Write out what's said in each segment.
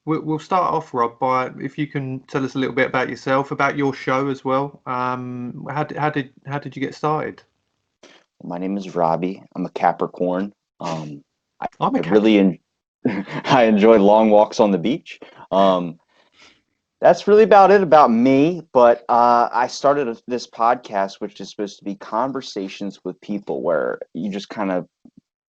we'll start off, Rob, by if you can tell us a little bit about yourself, about your show as well. How did you get started? My name is Robbie. I'm a Capricorn. I'm a I cat. really I enjoy long walks on the beach. That's really about it about me. But I started this podcast, which is supposed to be conversations with people, where you just kind of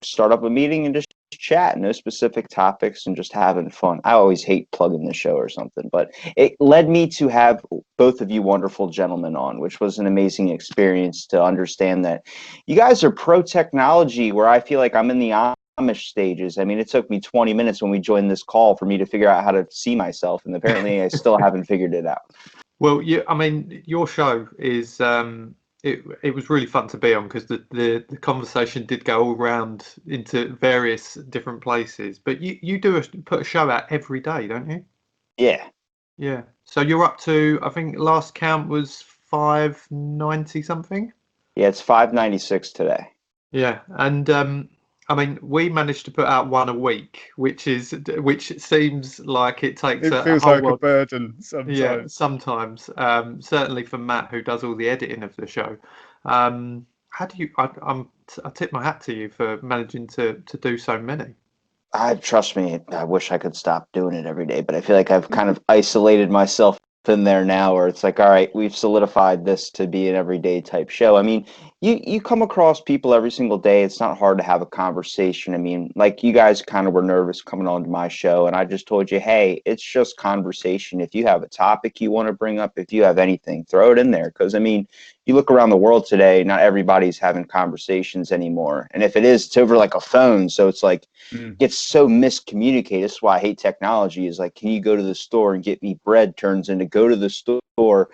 start up a meeting and just chat, no specific topics, and just having fun. I always hate plugging the show or something, but it led me to have both of you wonderful gentlemen on, which was an amazing experience to understand that you guys are pro technology, where I feel like I'm in the Amish stages. I mean, it took me 20 minutes when we joined this call for me to figure out how to see myself, and apparently I still haven't figured it out. Well, yeah, I mean, your show is it was really fun to be on because the conversation did go all round into various different places. But you put a show out every day, don't you? Yeah. Yeah. So you're up to, I think last count was 590 something. Yeah, it's 596 today. Yeah, and I mean, we managed to put out one a week, which seems like it takes It a feels whole like a lot. burden Yeah, sometimes. sometimes. Certainly for Matt, who does all the editing of the show. How do you? I tip my hat to you for managing to do so many. I trust me, I wish I could stop doing it every day, but I feel like I've kind of isolated myself in there now where it's like, all right, we've solidified this to be an everyday type show. I mean, you come across people every single day. It's not hard to have a conversation. I mean, like you guys kind of were nervous coming on to my show, and I just told you, hey, it's just conversation. If you have a topic you want to bring up, if you have anything, throw it in there. Because I mean, you look around the world today, not everybody's having conversations anymore. And if it is, it's over like a phone. So it's like Mm. gets so miscommunicated. That's why I hate technology. Is like, can you go to the store and get me bread? Turns into go to the store,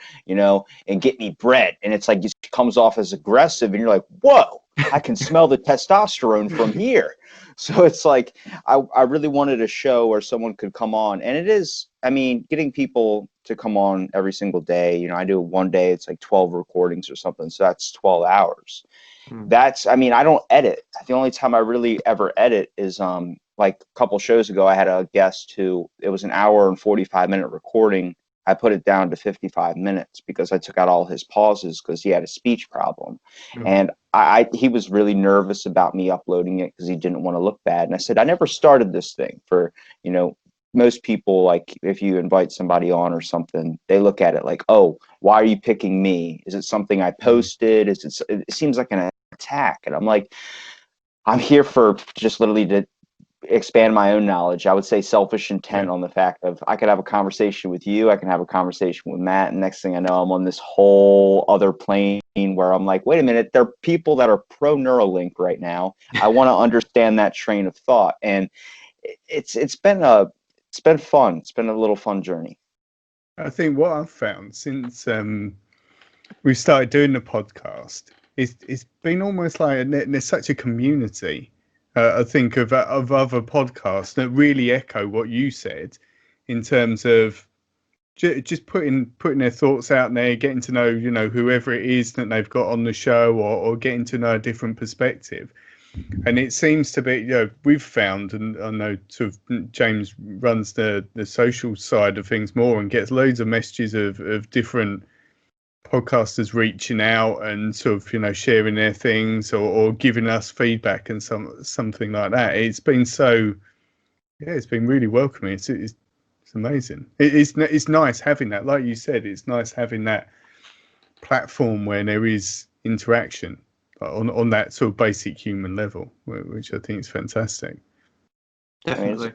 and get me bread. And it's like it comes off as aggressive, and you're like, whoa, I can smell the testosterone from here. So it's like I really wanted a show where someone could come on, and it is. I mean, getting people to come on every single day. I do one day. It's like 12 recordings or something. So that's 12 hours. Hmm. I mean, I don't edit. The only time I really ever edit is like a couple shows ago I had a guest who it was an hour and 45-minute recording. I put it down to 55 minutes because I took out all his pauses because he had a speech problem. Hmm. And he was really nervous about me uploading it because he didn't want to look bad. And I said, I never started this thing for, most people, like if you invite somebody on or something, they look at it like, oh, why are you picking me? Is it something I posted? It seems like an attack. And I'm like, I'm here for just literally to expand my own knowledge. I would say selfish Yeah. intent on the fact of I could have a conversation with you, I can have a conversation with Matt, and next thing I know, I'm on this whole other plane where I'm like, wait a minute, there are people that are pro Neuralink right now. I want to understand that train of thought. And it's been fun. It's been a little fun journey. I think what I've found since we started doing the podcast is it's been almost like there's such a community. I think of other podcasts that really echo what you said in terms of just putting their thoughts out there, getting to know whoever it is that they've got on the show, or getting to know a different perspective. And it seems to be, we've found, and I know sort of James runs the social side of things more and gets loads of messages of different podcasters reaching out and sort of, sharing their things or giving us feedback and something like that. It's been it's been really welcoming. It's amazing. It's nice having that. Like you said, it's nice having that platform where there is interaction on that sort of basic human level, which I think is fantastic. I mean, Definitely.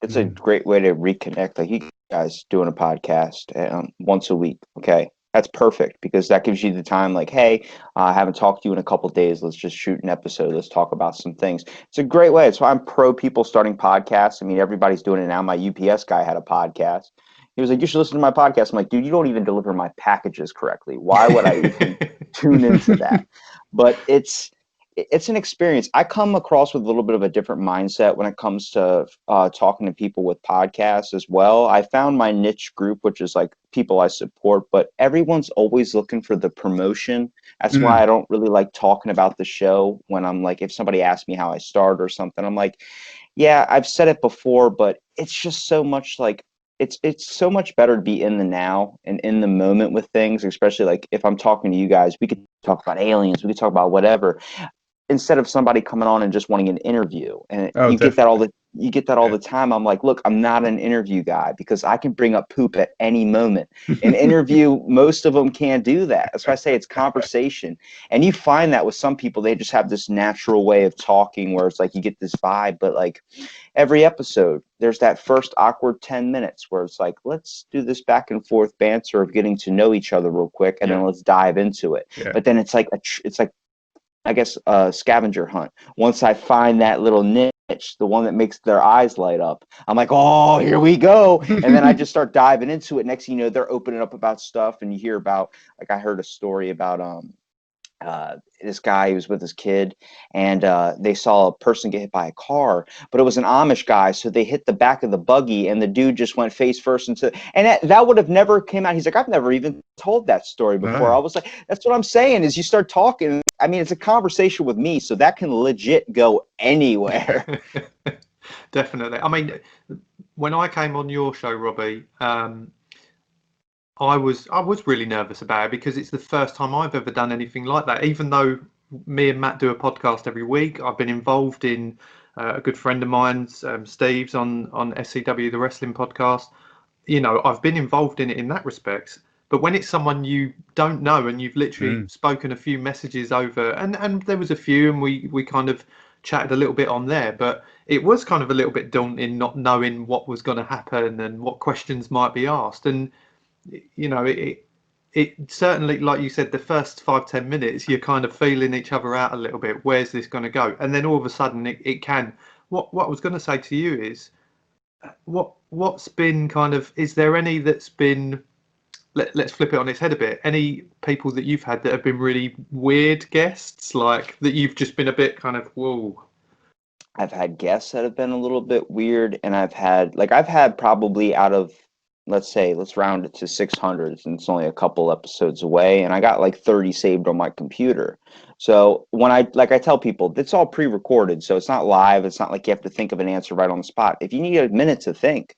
it's a great way to reconnect. Like you guys doing a podcast once a week. Okay. That's perfect because that gives you the time like, hey, I haven't talked to you in a couple of days. Let's just shoot an episode. Let's talk about some things. It's a great way. That's why I'm pro people starting podcasts. I mean, everybody's doing it now. My UPS guy had a podcast. He was like, you should listen to my podcast. I'm like, dude, you don't even deliver my packages correctly. Why would I even tune into that? But it's an experience. I come across with a little bit of a different mindset when it comes to talking to people with podcasts as well. I found my niche group, which is like people I support, but everyone's always looking for the promotion. That's why Mm. I don't really like talking about the show when I'm like, if somebody asks me how I started or something, I'm like, yeah, I've said it before, but it's just so much like it's so much better to be in the now and in the moment with things, especially like if I'm talking to you guys, we could talk about aliens, we could talk about whatever, instead of somebody coming on and just wanting an interview. And Oh, you get that all definitely. the you get that all Yeah. the time. I'm like, look, I'm not an interview guy because I can bring up poop at any moment. An interview, most of them can't do that. That's why I say it's conversation. And you find that with some people, they just have this natural way of talking where it's like you get this vibe, but like every episode, there's that first awkward 10 minutes where it's like, let's do this back and forth banter of getting to know each other real quick, and then Yeah. let's dive into it. Yeah. But then it's like it's like, I guess, a scavenger hunt. Once I find that little niche, the one that makes their eyes light up, I'm like, oh, here we go. And then I just start diving into it. Next thing you know, they're opening up about stuff, and you hear about, like, I heard a story about this guy who was with his kid, and they saw a person get hit by a car, but it was an Amish guy, so they hit the back of the buggy, and the dude just went face first into, and that would have never came out. He's like, I've never even told that story before. No. I was like, that's what I'm saying, is you start talking. I mean, it's a conversation with me, so that can legit go anywhere. Definitely. I mean, when I came on your show, Robbie, I was really nervous about it because it's the first time I've ever done anything like that. Even though me and Matt do a podcast every week, I've been involved in a good friend of mine's, Steve's on SCW, the wrestling podcast. You know, I've been involved in it in that respect. But when it's someone you don't know and you've literally Mm. spoken a few messages over, and there was a few, and we kind of chatted a little bit on there, but it was kind of a little bit daunting not knowing what was going to happen and what questions might be asked. And you know, it certainly, like you said, the first 5-10 minutes, you're kind of feeling each other out a little bit. Where's this going to go? And then all of a sudden, it can. What I was going to say to you is, what's been kind of, is there any that's been, let's flip it on its head a bit. Any people that you've had that have been really weird guests, like that you've just been a bit kind of, whoa. I've had guests that have been a little bit weird, and I've had probably out of, let's round it to 600, and it's only a couple episodes away, and I got like 30 saved on my computer. So when I tell people, it's all pre-recorded, so it's not live. It's not like you have to think of an answer right on the spot. If you need a minute to think,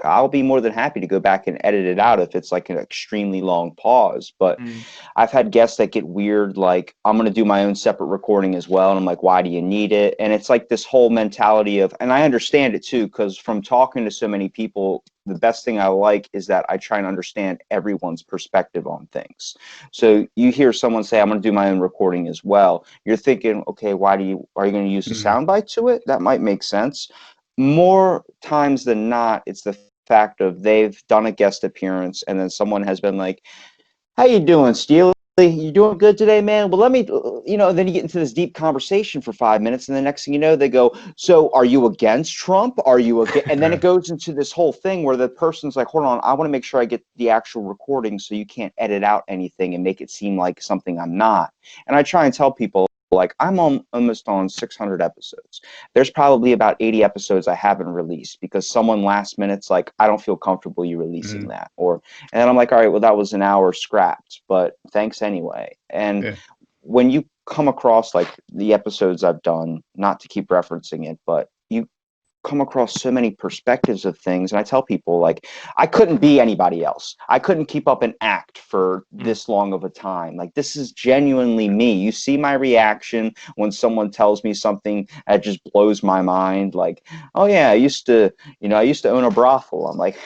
I'll be more than happy to go back and edit it out if it's like an extremely long pause. But Mm, I've had guests that get weird, like, I'm going to do my own separate recording as well. And I'm like, why do you need it? And it's like this whole mentality of, and I understand it too, because from talking to so many people, the best thing I like is that I try and understand everyone's perspective on things. So you hear someone say, I'm going to do my own recording as well. You're thinking, okay, are you going to use a Mm. soundbite to it? That might make sense. More times than not, it's the fact of they've done a guest appearance, and then someone has been like, how you doing, Steely? You doing good today, man? Well, let me, then you get into this deep conversation for 5 minutes, and the next thing you know, they go, so are you against Trump? Are you against? And then it Yeah. goes into this whole thing where the person's like, hold on, I want to make sure I get the actual recording so you can't edit out anything and make it seem like something I'm not. And I try and tell people, like, I'm almost on 600 episodes. There's probably about 80 episodes I haven't released because someone last minute's like, I don't feel comfortable you releasing Mm. that. And then I'm like, all right, well, that was an hour scrapped, but thanks anyway. And Yeah. when you come across like the episodes I've done, not to keep referencing it, but you come across so many perspectives of things. And I tell people, like, I couldn't be anybody else. I couldn't keep up an act for mm. this long of a time. Like, this is genuinely me. You see my reaction when someone tells me something that just blows my mind. Like, oh yeah, I used to own a brothel. I'm like,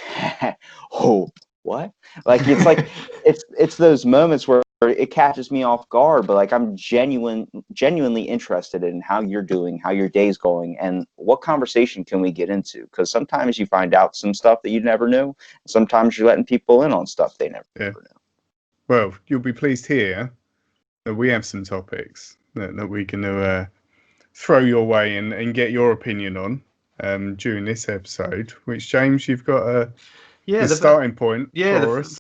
oh, what? Like it's those moments where it catches me off guard, but like I'm genuinely interested in how you're doing, how your day's going, and what conversation can we get into? Because sometimes you find out some stuff that you never knew. Sometimes you're letting people in on stuff they never Yeah. knew. Well, you'll be pleased here that we have some topics that we can throw your way and get your opinion on during this episode. Which, James, you've got Yeah, the starting point yeah, for us.